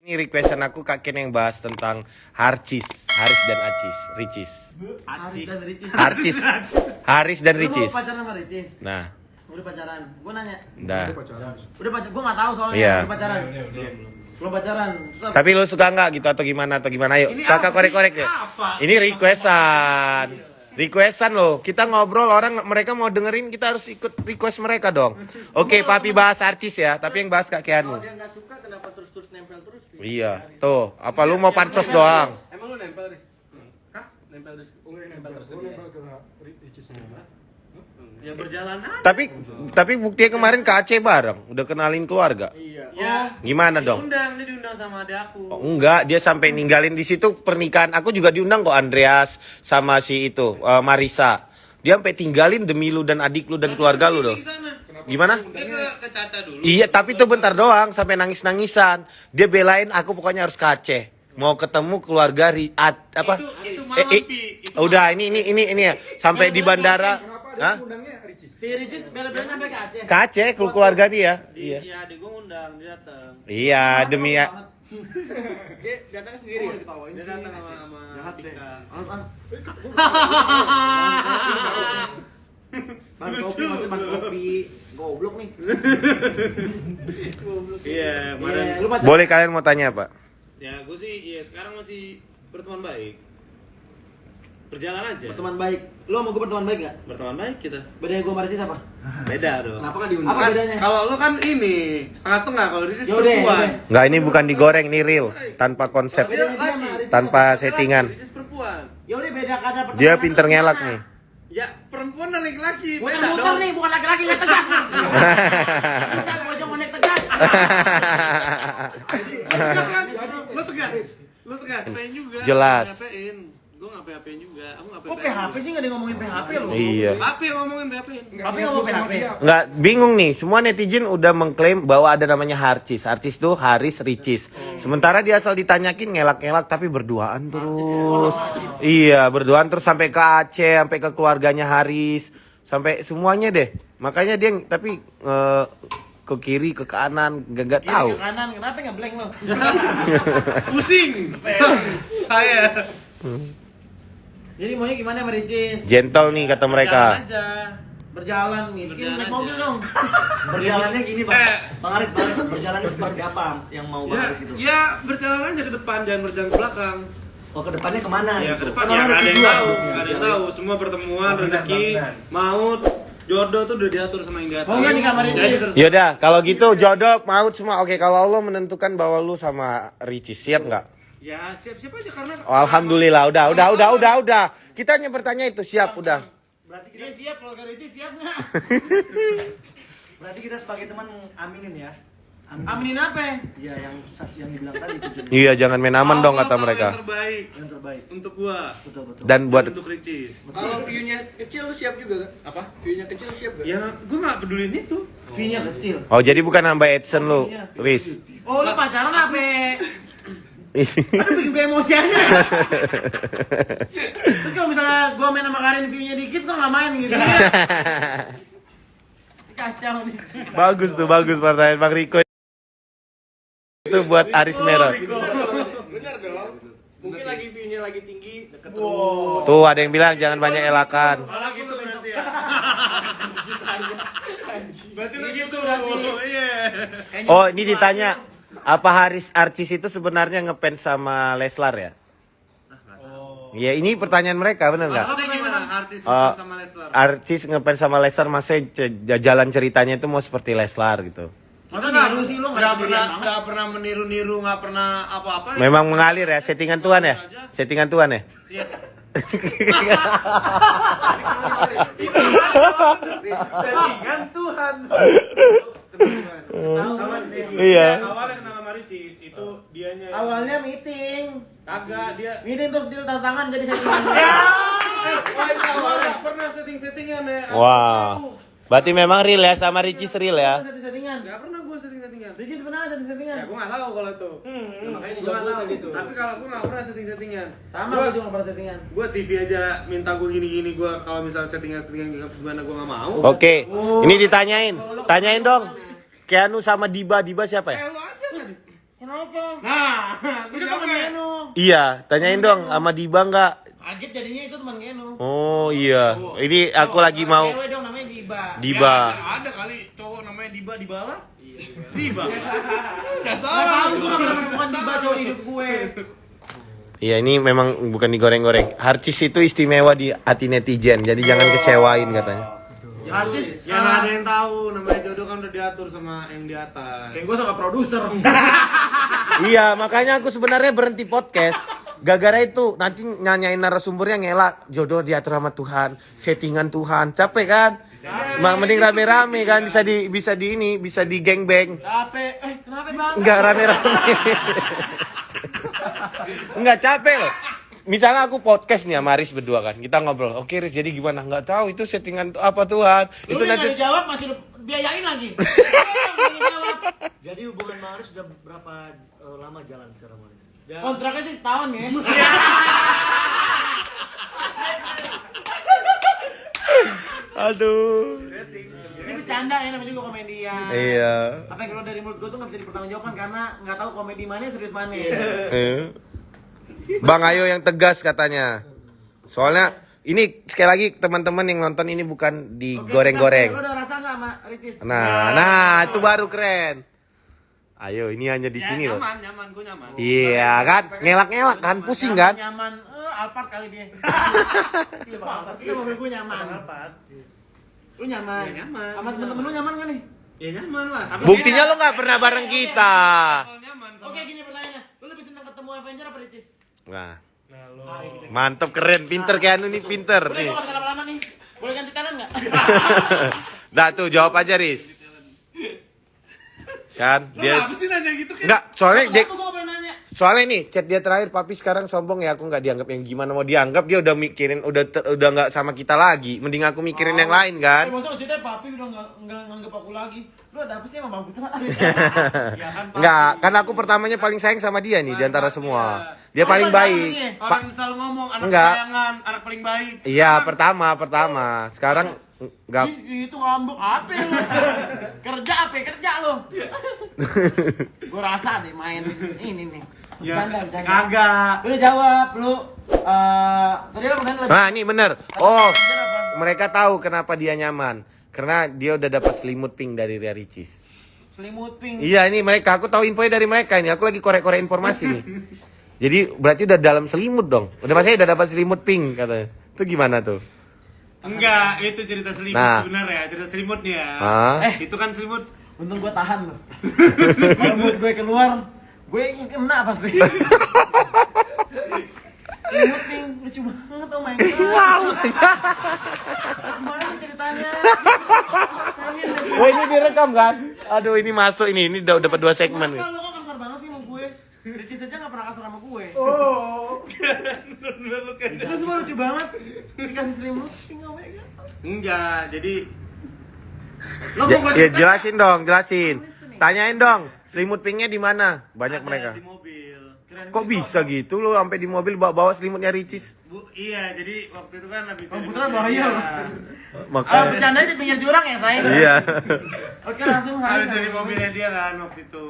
Ini requestan aku kakek yang bahas tentang Haris dan Ricis. Haris dan Ricis. Lu mau pacaran sama Ricis? Nah, Udah pacaran. Gua nanya. dah. Udah pacaran. Gua enggak tahu soalnya. Iya. Udah pacaran. Belum pacaran. Terus Tapi lu suka nggak gitu atau gimana? Ayo, kakak korek-korek ya. Ini requestan loh. Kita ngobrol mereka mau dengerin, kita harus ikut request mereka dong. Oke, papi bahas artis ya, tapi yang bahas Kak Keanu. Kalau dia nggak suka kenapa terus nempel terus? Iya, tuh. Apa lu mau pansos doang? Emang lu nempel, Riz? Hah? Nempel terus. Nempel terus. ya berjalan aja. Tapi buktinya kemarin ke Aceh bareng, udah kenalin keluarga. Iya. Ya. Gimana dong? Dia diundang sama adik aku. Oh, enggak, dia sampai ninggalin di situ pernikahan. Aku juga diundang kok, Andreas sama si itu Marisa. Dia sampai tinggalin demi lu dan adik lu dan keluarga lu loh. Gimana? Dia ke Caca dulu. Iya, tapi itu bentar doang sampai nangis-nangisan. Dia belain aku pokoknya harus ke Aceh. Mau ketemu keluarga apa? Itu malam, Pi. Itu udah ini ya. Sampai di bandara. Hah? Si Ricis bela-belain sampai ke Aceh. Ke Aceh keluarga dia. Iya. Iya, adik gua ngundang, dia datang. Iya, demi ya. Dia datang sendiri. Dia datang sama Tika. Ban kopi, maksudnya ban kopi. Goblok nih. Iya, kemarin. Lu pacaran? Boleh kalian mau tanya apa? Ya, gue sih ya sekarang masih berteman baik. Berjalan aja. Berteman baik. Lu sama gue berteman baik gak? Berteman baik kita. Bedanya gue sama Ricis apa? Beda dong. Kenapa kan diundang? Apa bedanya? Kalau lu kan ini setengah-setengah, kalau Ricis Yaudah, perempuan. yaudah. Enggak, ini bukan digoreng, ini real. Tanpa konsep. Dia Bedanya dia laki. sama Ricis Tanpa apa? settingan. Ricis perempuan. Ya udah beda kadar pertemanan. Dia pinter ngelak nih. Ya, perempuan dan laki-laki. Muter-muter nih, bukan laki-laki nggak tegas nih. Bisa bojong konek tegas. Tegas kan? Lu tegas. Lu tegas. PHP juga. Jelas. PHP-in. Gue nggak PHP juga. Aku nggak Kok PHP sih nggak ada yang ngomongin PHP lu? Iya. PHP yang ngomongin PHP-in. Tapi ngomong PHP. Enggak, bingung nih. Semua netizen udah mengklaim bahwa ada namanya Haris. Haris tuh Haris Ricis. Sementara dia asal ditanyakin ngelak-ngelak tapi berduaan terus. Iya, berduaan terus sampai ke Aceh, sampai ke keluarganya Haris, sampai semuanya deh. Makanya dia tapi ke kiri, ke kanan, gak tahu. Ke kanan, kenapa nggak blank lo? Pusing. Saya. Jadi maunya gimana sama Ricis? Gentle nih kata mereka. Jalan aja. Berjalan miskin, Berjalan naik aja. mobil dong. Berjalannya gini bang, Bang Aris, berjalannya seperti apa yang mau Bang Ya, Aris itu? ya berjalan aja ke depan, jangan berjalan ke belakang. Oh ke depannya kemana? Ya gitu? ke depan Kan ya orang nggak ada yang tujuan. tahu, nggak ada yang tahu. Semua pertemuan, rezeki, maut, jodoh tuh udah diatur sama yang diatur. Oh, nggak nih, kamar ini. Jadi terus Yaudah, kalau gitu jodoh maut semua. Oke, kalau Allah menentukan bahwa lu sama Ricis, siap nggak? ya siap-siap aja karena Oh, alhamdulillah, udah. Kita hanya bertanya itu, siap, udah. Berarti Dia kita, siap, keluarga Ricis siap nggak? berarti kita sebagai teman aminin ya. Aminin apa? Iya yang dibilang tadi tujuan Iya, jangan main aman dong Allah kata tahu mereka. yang terbaik yang terbaik. untuk gua Betul betul. Dan buat untuk Ricis. Kalau view-nya kecil lu siap juga gak? Apa? View-nya kecil siap gak? Ya gua nggak pedulin itu. Fee-nya kecil. Oh, jadi bukan nambah adsense lu, Riz. Oh, lu pacaran apa? Aduh, juga emosi aja. Terus kalau misalnya gua main sama Karin view-nya dikit, gua nggak main gitu. Kacau nih. bagus pertanyaan Bang Riko. Itu buat Aris Merah. Bener dong. Mungkin lagi view-nya lagi tinggi, deket terus. Tuh, ada yang bilang jangan banyak elakan. Malah gitu berarti ya. Berarti lu gitu. Iya. Oh, ini ditanya, apa Haris Arcis itu sebenarnya ngefans sama Leslar ya? Iya, ini pertanyaan mereka, bener nggak? Maksudnya gimana artis Eh, sama Leslar? Arcis ngefans sama Leslar, maksudnya jalan ceritanya itu mau seperti Leslar gitu. Masa niru sih lu nggak pernah meniru-niru, nggak pernah apa-apa. Memang mengalir ya, settingan Tuhan ya? Settingan Tuhan ya? Iya. Settingan Tuhan. Iya. Awalnya kenal sama Ricis, itu dianya. Awalnya meeting. Kagak dia. Meeting terus deal tanda tangan jadi settingan. Awalnya pernah setting-settingan ya. Wah. Berarti memang real ya sama Ricis real ya? Settingan. Gak pernah gua setting-settingan. Ricis pernah nggak settingan? Ya gua nggak tahu kalau itu. Makanya Gua nggak digabung tahu. tadi tuh. Tapi kalau gua nggak pernah setting-settingan. Sama Gua- gua juga nggak pernah settingan. Gua TV aja minta gua gini-gini, gua kalau misalnya settingan gimana gua nggak mau. Oke, ini ditanyain. Tanyain dong. Keanu sama Diba siapa ya? Lu aja tadi. Kenapa? Nah, Iya, tanyain dong sama Diba nggak? Kaget jadinya itu teman Keno. Oh iya, ini aku lagi mau Cewek dong namanya Diba. Diba. Ada kali cowok namanya Dibala. Diba. Enggak Gak salah. tahu gue gak pernah menemukan Diba cowok di hidup gue. Iya, ini memang bukan digoreng-goreng. Harcis itu istimewa di hati netizen, jadi jangan kecewain katanya. Artis Ya nggak ada yang tahu, namanya jodoh kan udah diatur sama yang di atas. kayak gue sama produser. Iya, makanya aku sebenarnya berhenti podcast. Gara-gara itu nanti nyanyain narasumbernya ngelak, jodoh diatur sama Tuhan, settingan Tuhan, capek kan? Mending rame-rame kan, bisa di gangbang. Kenapa bang? Enggak rame-rame. Enggak capek loh. Misalnya aku podcast nih sama Aris berdua kan, kita ngobrol. Oke Riz, jadi gimana? Enggak tahu itu settingan apa Tuhan. Lu Itu nggak nanti dijawab masih lu biayain lagi. Jadi hubungan Bang Aris sudah berapa lama jalan sekarang Bang Aris? Kontraknya sih setahun ya. aduh. Ini bercanda ya namanya juga komedian. Iya. Apa yang keluar dari mulut gue tuh nggak bisa dipertanggungjawabkan karena nggak tahu komedi mana serius mana. Bang Ayo yang tegas katanya. Soalnya ini sekali lagi teman-teman yang nonton ini bukan digoreng-goreng. Lu udah rasa nggak sama Ricis? Nah, itu baru keren. Ayo, ini hanya di sini loh. Nyaman, gue nyaman. Iya kan, ngelak-ngelak kan, pusing kan? Nyaman, Alphard kali dia. Iya Bang Alphard, itu mobil gue nyaman. Lu nyaman? Ya, nyaman. Sama temen-temen lu nyaman kan nih? Ya nyaman lah. Buktinya lo nggak pernah bareng kita. Kalau nyaman sama. Oke gini pertanyaannya, lu lebih senang ketemu Avenger apa Ricis? Nah, mantep keren, pinter kayak anu nih, pinter Boleh nih. gue gak bisa lama-lama nih? Boleh ganti tangan nggak? Dah tuh jawab aja Riz. Kan dia Apa sih nanya gitu kan? enggak, Kenapa gue gak boleh nanya? soalnya nih chat dia terakhir, papi sekarang sombong ya, aku nggak dianggap. Yang gimana mau dianggap, dia udah mikirin, udah nggak sama kita lagi, mending aku mikirin yang lain kan. Maksudnya ceritanya papi udah nggak nganggep aku lagi. Lu ada apa sih sama Bang Putra? Enggak, karena aku pertamanya paling sayang sama dia nih diantara semua. Dia paling baik. Orang selalu ngomong anak Enggak. kesayangan, anak paling baik. Iya, pertama. Sekarang enggak. Itu ngambek apa lu? Kerja lu. Gua rasa deh main ini nih. Ya, Bercanda. kagak. Udah jawab lu. Tadi apa pertanyaan lagi? Nah, ini bener. Oh, mereka tahu kenapa dia nyaman. Karena dia udah dapat selimut pink dari Ria Ricis. Selimut pink. Iya, ini mereka. Aku tahu infonya dari mereka ini. Aku lagi korek-korek informasi nih. Jadi berarti udah dalam selimut dong. Udah maksudnya udah dapat selimut pink katanya. Itu gimana tuh? Enggak, itu cerita selimut Nah. sebenarnya, cerita selimutnya. Hah? Itu kan selimut. Untung gua tahan loh. Kalau mood gue keluar, gue kena pasti. Selimut pink lucu banget oh my god. Wow. Gimana sih ceritanya? Wah, ini direkam kan? Aduh, ini masuk ini udah dapat 2 segmen nih. Kenapa lu kok kasar banget sih sama gue? Ricis aja gak pernah kasar sama gue. Bener lu kan. Itu semua lucu banget. Dikasih selimut pink oh my god. Enggak, jadi Ya, jelasin. Tanyain dong, selimut pinknya di mana? Banyak ada mereka. di mobil. Kok bisa gitu lo sampai di mobil bawa selimutnya Ricis? Iya, jadi waktu itu kan habis Bang dari Putra mobil, bahaya ya. loh. Makanya. Bercandanya di pinggir jurang ya sayang? Iya. Oke langsung Habis dari mobilnya dia kan waktu itu.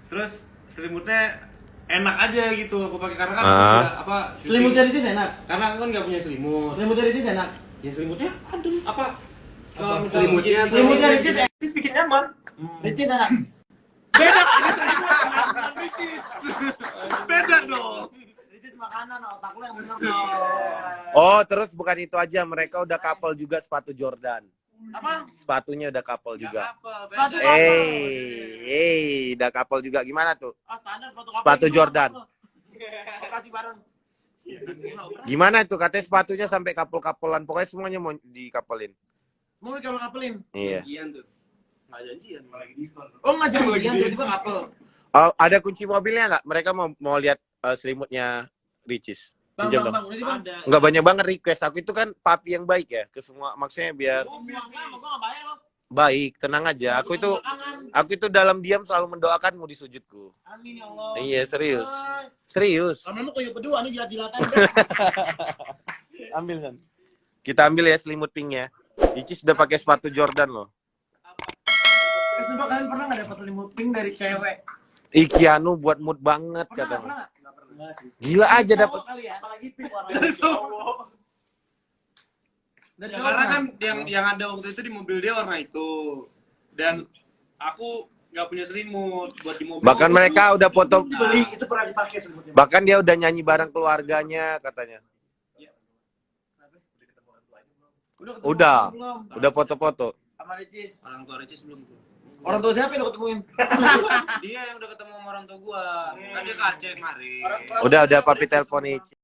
Terus selimutnya enak aja gitu aku pakai karena kan aku juga, apa syuting. Selimutnya Ricis enak. Karena aku kan nggak punya selimut. Selimutnya Ricis enak. Ya selimutnya adem apa? Kalau misalnya Selimutnya Ricis enak. Ricis bikin nyaman. Ricis enak. Beda, ini selimut bukan Ricis. Beda dong. Ricis makanan otak lu yang bener dong. Oh, terus bukan itu aja, mereka udah couple juga sepatu Jordan. Apa? Sepatunya udah couple juga. Sepatu couple. Udah couple juga. Gimana tuh? Standar sepatu Sepatu couple. Jordan. Operasi bareng. Gimana tuh? Katanya sepatunya sampai couple-couplean. Pokoknya semuanya mau di-couplein. Mau kalau couplein. Iya. Nggak janjian, malah lagi diskon. Oh nggak janjian tiba-tiba couple. Oh, ada kunci mobilnya nggak? Mereka mau lihat selimutnya Ricis. Pinjam dong. Udah di bang. Nggak banyak banget request. Aku itu kan papi yang baik ya ke semua. Maksudnya biar Gua nggak bayar lo. baik, tenang aja. Aku itu dalam diam selalu mendoakanmu di sujudku. Amin ya Allah. Iya, serius. Serius. Kamu mau kayu kedua nih jilat-jilatan. Ambil kan. Kita ambil ya selimut pinknya. Ricis sudah pakai sepatu Jordan loh. Sumpah kalian pernah nggak dapat selimut pink dari cewek? Ikianu buat mood banget Pernah katanya. nggak? Enggak sih. Gila aja dapat. Cowok kali ya. Apalagi pink warnanya cowok. Dan Ya, cowok karena kan mana? yang ada waktu itu di mobil dia warna itu. Dan aku nggak punya selimut buat di mobil. Bahkan mereka udah foto, Dibeli, itu pernah dipakai selimutnya. bahkan dia udah nyanyi bareng keluarganya katanya. Ketemu Udah. belum? Udah foto-foto. Sama Ricis. Orang tua Ricis belum tuh. Orang tua siapa yang lo ketemuin? Dia yang udah ketemu sama orang tua gua. Kan dia ke Aceh kemarin. Udah papi telepon Ici.